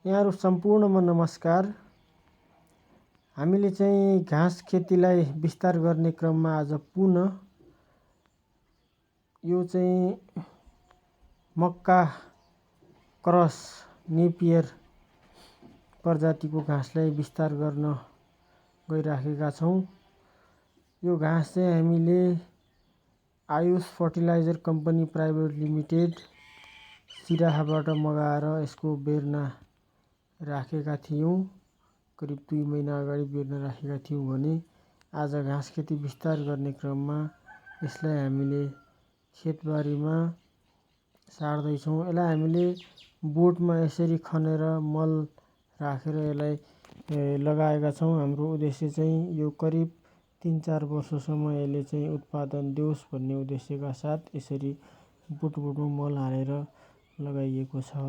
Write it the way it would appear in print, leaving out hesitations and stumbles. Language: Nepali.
यहाँहरु सम्पूर्णमा नमस्कार। हामीले चाहिँ घाँस खेतीलाई विस्तार गर्ने क्रममा आज पुनः यो चाहिँ मक्का क्रस नेपियर प्रजातिको घाँसलाई विस्तार गर्न गइराखेका छौं। यो घाँस चाहिँ हामीले Ayush fertiliser company private limited सिराहाबाट मगाएर यसको बेर्ना राखेका थियौं। करिब 2 महिना अगाडि बेर्ना राखेका थियौं भने आज घाँस खेती विस्तार गर्ने क्रममा यसलाई हामीले खेतबारीमा सार्दै छौं। यसलाई हामीले बोटमा यसरी खनेर मल राखेर यसलाई लगाएका छौं। हाम्रो उद्देश्य चाहिँ यो करिब 3-4 वर्षसम्म यसले चाहिँ उत्पादन दियोस् भन्ने उद्देश्यका साथ यसरी बोट बोटमा मल हालेर लगाइएको छ।